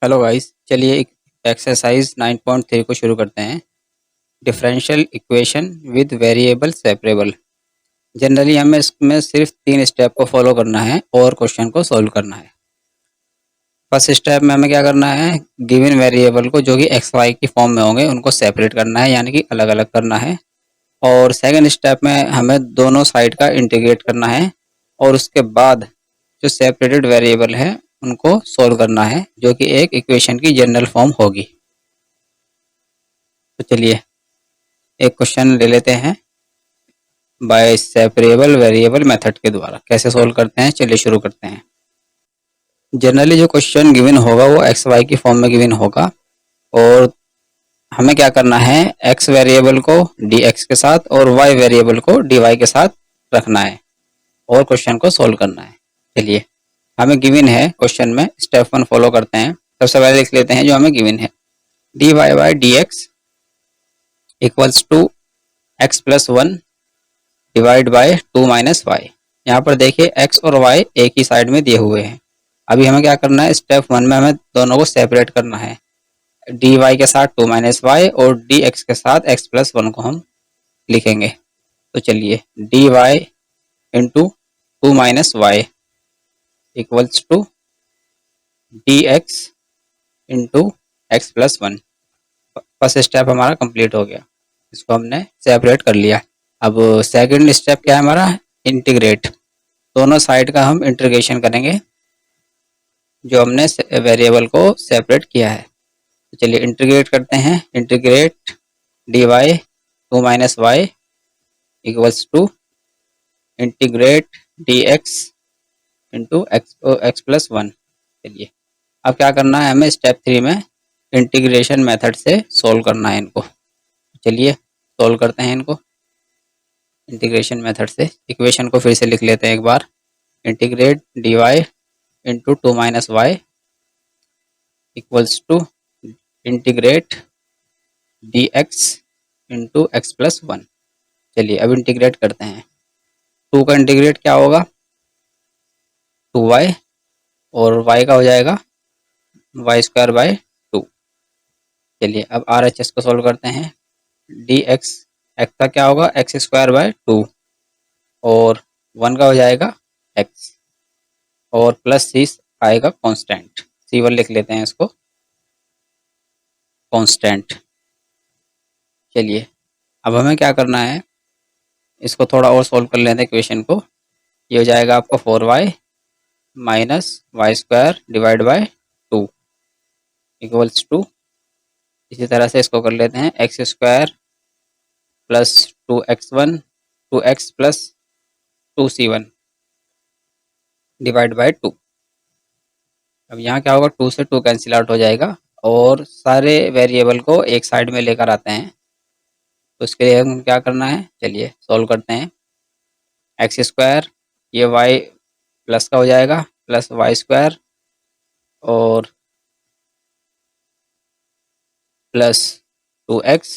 Hello guys, चलिए एक exercise 9.3 को शुरू करते हैं। Differential equation with variable separable. Generally हमें इसमें सिर्फ 3 स्टेप को फॉलो करना है और क्वेश्चन को सॉल्व करना है। फर्स्ट स्टेप में हमें क्या करना है, गिवन वेरिएबल को जो कि एक्स वाई की फॉर्म में होंगे उनको सेपरेट करना है, यानी कि अलग अलग करना है। और सेकंड स्टेप में हमें दोनों साइड का इंटीग्रेट करना है और उसके बाद जो सेपरेटेड वेरिएबल है उनको सोल्व करना है, जो कि एक इक्वेशन की जनरल फॉर्म होगी। तो चलिए एक क्वेश्चन ले लेते हैं बाय सेपरेबल वेरिएबल मेथड के द्वारा। कैसे सोल्व करते हैं, चलिए शुरू करते हैं। जनरली जो क्वेश्चन गिवन होगा वो एक्स वाई की फॉर्म में गिवन होगा और हमें क्या करना है, एक्स वेरिएबल को डी एक्स के साथ और वाई वेरिएबल को डी वाई के साथ रखना है और क्वेश्चन को सोल्व करना है। चलिए हमें गिवन है क्वेश्चन में, स्टेप 1 फॉलो करते हैं। सबसे पहले लिख लेते हैं जो हमें गिवन है, d y by d x equals to x plus 1 divide by 2 minus y. यहाँ पर देखिए x और y एक ही साइड में दिए हुए हैं। अभी हमें क्या करना है, स्टेप 1 में हमें दोनों को सेपरेट करना है। डी वाई के साथ 2 माइनस वाई और डी एक्स के साथ x प्लस 1 को हम लिखेंगे। तो चलिए d Y into 2 minus Y equals to d x into x plus 1। First step हमारा कंप्लीट हो गया, इसको हमने सेपरेट कर लिया। अब सेकंड स्टेप क्या है हमारा, इंटीग्रेट। दोनों साइड का हम इंटीग्रेशन करेंगे जो हमने वेरिएबल को सेपरेट किया है। तो चलिए इंटीग्रेट करते हैं। Integrate D y 2 minus Y equals to integrate D x into x plus 1। चलिए अब क्या करना है, हमें स्टेप 3 में इंटीग्रेशन मेथड से सोल्व करना है इनको। चलिए सोल्व करते हैं इनको इंटीग्रेशन मेथड से। इक्वेशन को फिर से लिख लेते हैं एक बार, integrate D Y into 2 minus Y equals to integrate D x into x plus 1। चलिए अब इंटीग्रेट करते हैं। 2 का इंटीग्रेट क्या होगा, 2y और y का हो जाएगा वाई स्क्वायर बाई 2। चलिए अब आर एच एस को सोल्व करते हैं। डी एक्स एक्स का क्या होगा, एक्स स्क्वायर बाई 2 और 1 का हो जाएगा x और प्लस सी आएगा कांस्टेंट, C1 लिख लेते हैं इसको कांस्टेंट। चलिए अब हमें क्या करना है, इसको थोड़ा और सोल्व कर लेते हैं इक्वेशन को। ये हो जाएगा आपका 4y minus y square divide by 2 equals to, इसी तरह से इसको कर लेते हैं x square plus 2x1 2x plus 2c1 divide by 2। अब यहाँ क्या होगा, 2 से 2 कैंसिल आउट हो जाएगा और सारे वेरिएबल को एक साइड में लेकर आते हैं। तो इसके लिए हम क्या करना है, चलिए सॉल्व करते हैं। एक्स स्क्वायर ये वाई प्लस का हो जाएगा प्लस वाई स्क्वायर और plus 2x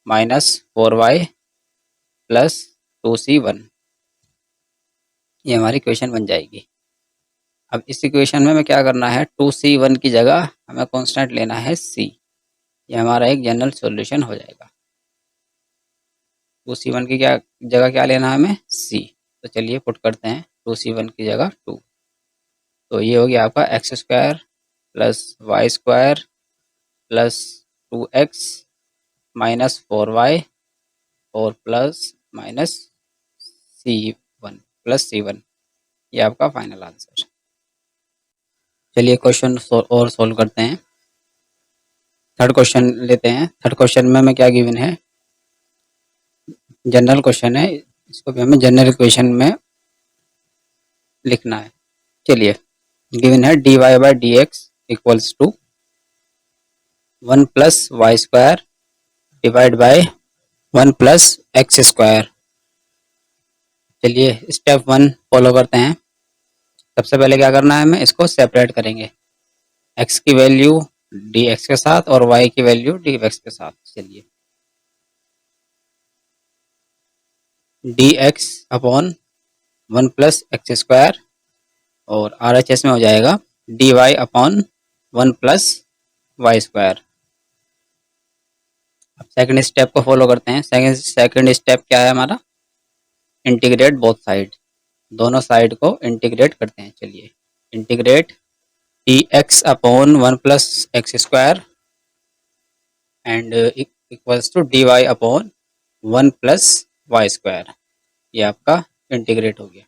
minus 4y plus 2c1। ये हमारी इक्वेशन बन जाएगी। अब इस इक्वेशन में हमें क्या करना है, 2c1 की जगह हमें कांस्टेंट लेना है c। ये हमारा एक जनरल सॉल्यूशन हो जाएगा। 2c1 की क्या जगह क्या लेना है हमें, c। तो चलिए पुट करते हैं 2c1 की जगह 2। तो ये हो गया आपका x square plus y square plus 2x minus 4y और plus minus c1 plus c1। ये आपका फाइनल आंसर। चलिए क्वेश्चन और सोल्व करते हैं। थर्ड क्वेश्चन लेते हैं। थर्ड क्वेश्चन में हमें क्या गिवन है, जनरल क्वेश्चन है, इसको भी हमें जनरल इक्वेशन में लिखना है। चलिए गिवन है d y by d x equals to 1 plus y square divide by 1 plus x square. चलिए स्टेप 1 फॉलो करते हैं। सबसे पहले क्या करना है, हमें इसको सेपरेट करेंगे, x की वैल्यू डी एक्स के साथ और y की वैल्यू डी एक्स के साथ। चलिए d x upon 1 plus x square और आर एच एस में हो जाएगा d y upon 1 plus y square. अब सेकंड स्टेप को फॉलो करते हैं। सेकंड स्टेप क्या है हमारा? इंटीग्रेट बोथ साइड, दोनों साइड को इंटीग्रेट करते हैं। चलिए, integrate D x upon 1 plus x square and equals to d y upon 1 plus y square. ये आपका इंटीग्रेट हो गया।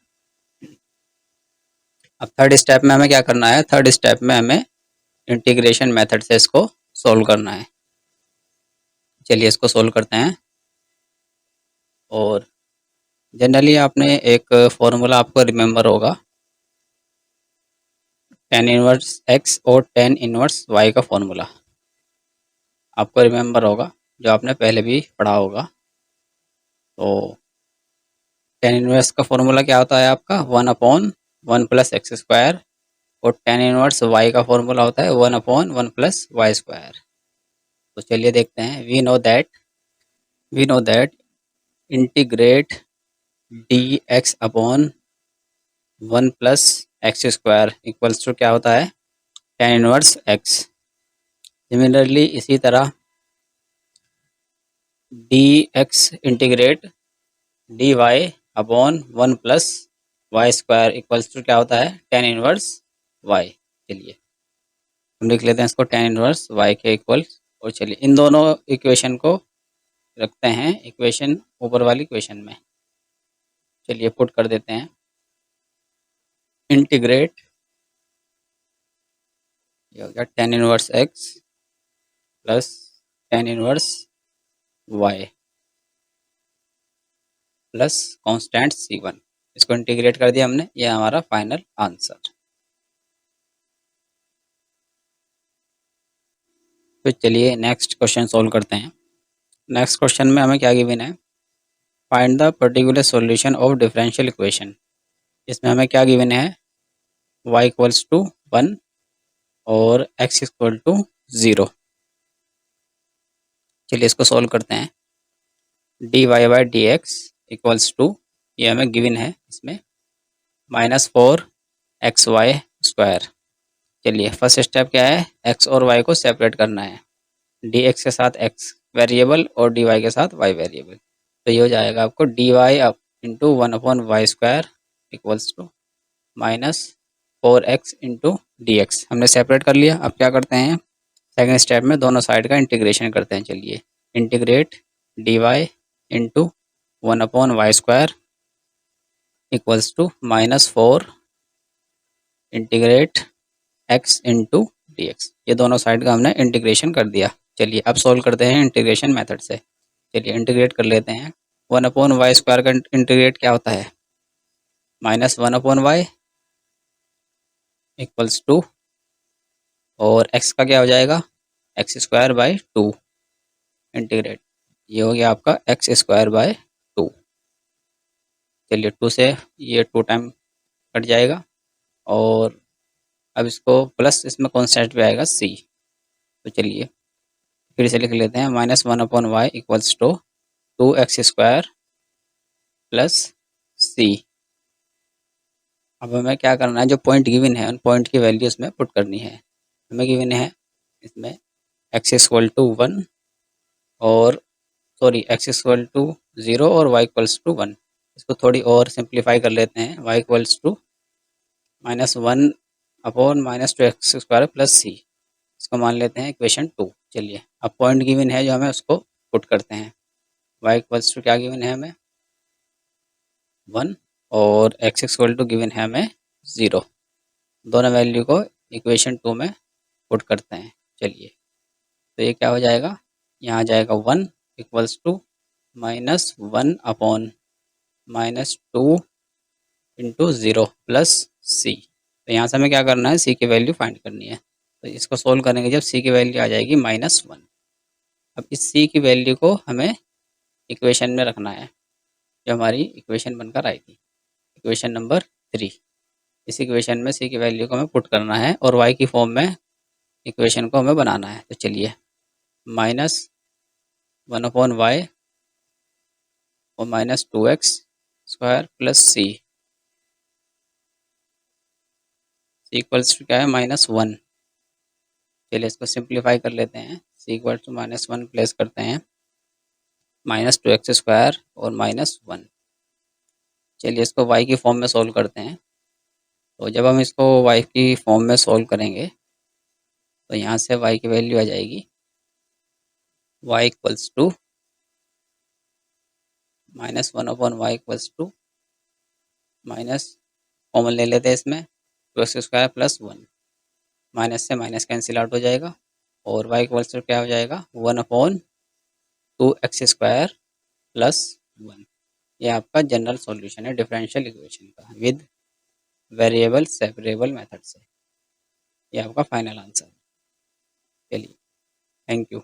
अब थर्ड स्टेप में हमें क्या करना है? थर्ड स्टेप में हमें इंटीग्रेशन मेथड से इसको सोल्व करना है। चलिए इसको सोल्व करते हैं। और जनरली आपने एक फॉर्मूला आपको रिमेंबर होगा, टेन इनवर्स एक्स और टेन इनवर्स वाई का फॉर्मूला आपको रिमेंबर होगा, जो आपने पहले भी पढ़ा होगा। तो टेन इनवर्स का फॉर्मूला क्या होता है आपका? 1/1 प्लस एक्स स्क्वायर। और टेन इनवर्स वाई का फॉर्मूला होता है 1/1 प्लस वाई स्क्वायर। तो चलिए देखते हैं। We know that integrate D x upon 1 plus x square equals to क्या होता है? Tan inverse x. सिमिलरली इसी तरह d x integrate D y upon 1 plus y square equals to क्या होता है? Tan inverse y. चलिए हम लिख लेते हैं इसको टेन इनवर्स वाई के इक्वल। और चलिए इन दोनों इक्वेशन को रखते हैं इक्वेशन, ऊपर वाली इक्वेशन में। चलिए पुट कर देते हैं। इंटीग्रेट, ये हो गया tan inverse x plus tan inverse y plus constant C1। इसको इंटीग्रेट कर दिया हमने, ये हमारा फाइनल आंसर। तो चलिए नेक्स्ट क्वेश्चन सोल्व करते हैं। नेक्स्ट क्वेश्चन में हमें क्या गिवन है? Find the particular solution of differential equation. इसमें हमें क्या गिवन है? y इक्वल्स टू 1 और x इक्वल टू 0। चलिए इसको सोल्व करते हैं। D y by d x equals to, ये हमें गिवन है इसमें, -4xy स्क्वायर। चलिए फर्स्ट स्टेप क्या है? x और y को सेपरेट करना है। डी एक्स के साथ x वेरिएबल और डी वाई के साथ y वेरिएबल। तो ये हो जाएगा आपको d y up into 1/y square equals to -4x into d x. हमने सेपरेट कर लिया। अब क्या करते हैं? सेकेंड स्टेप में दोनों साइड का इंटीग्रेशन करते हैं। चलिए integrate D Y into 1/y square equals to -4 integrate x into d x. ये दोनों साइड का हमने इंटीग्रेशन कर दिया। चलिए अब सोल्व करते हैं इंटीग्रेशन मेथड से। चलिए इंटीग्रेट कर लेते हैं। 1/y स्क्वायर का इंटीग्रेट क्या होता है? -1/y इक्वल्स टू, और x का क्या हो जाएगा? X square by 2 integrate. ये हो गया आपका एक्स स्क्वायर बाय 2। चलिए 2 से ये 2 टाइम कट जाएगा। और अब इसको प्लस इसमें कॉन्स्टेंट भी आएगा c। तो चलिए फिर से लिख लेते हैं। -1/y equals to 2x square plus c। अब हमें क्या करना है? जो पॉइंट गिवन है उन पॉइंट की वैल्यू इसमें पुट करनी है। हमें गिवन है इसमें x इक्वल टू 1 और x इक्वल टू 0 और y इक्वल्स टू 1। इसको थोड़ी और सिंप्लीफाई कर लेते हैं। y equals to -1/-2x square plus c। इसको मान लेते हैं इक्वेशन 2। चलिए अब पॉइंट गिवन है जो हमें उसको पुट करते हैं। y इक्वल्स टू क्या गिवन है हमें? 1 और x इक्वल टू गिवन है हमें 0। दोनों वैल्यू को इक्वेशन 2 में पुट करते हैं। चलिए तो ये क्या हो जाएगा? यहाँ आ जाएगा 1 equals to -1/-2 into 0 plus c। तो यहाँ से हमें क्या करना है? c की वैल्यू फाइंड करनी है। तो इसको सोल्व करेंगे जब c की वैल्यू आ जाएगी -1। अब इस c की वैल्यू को हमें इक्वेशन में रखना है, जो हमारी इक्वेशन बनकर आई थी, इक्वेशन नंबर 3। इस इक्वेशन में c की वैल्यू को हमें पुट करना है और y की फॉर्म में इक्वेशन को हमें बनाना है। तो चलिए -1/y और -2x square plus c equals to क्या है? -1। चलिए इसको सिंप्लीफाई कर लेते हैं। सी इक्वल टू -1 प्लेस करते हैं, -2x² और -1। चलिए इसको y की फॉर्म में सोल्व करते हैं। तो जब हम इसको y की फॉर्म में सोल्व करेंगे तो यहाँ से y की वैल्यू आ जाएगी y equals to -1/y equals to minus common ले लेते हैं इसमें 2x² प्लस 1, माइनस से माइनस कैंसिल आउट हो जाएगा और y इक्वल्स टू क्या हो जाएगा 1/2x² प्लस 1। ये आपका जनरल सॉल्यूशन है डिफरेंशियल इक्वेशन का विद वेरिएबल सेपरेबल मेथड से। ये आपका फाइनल आंसर है। चलिए, थैंक यू।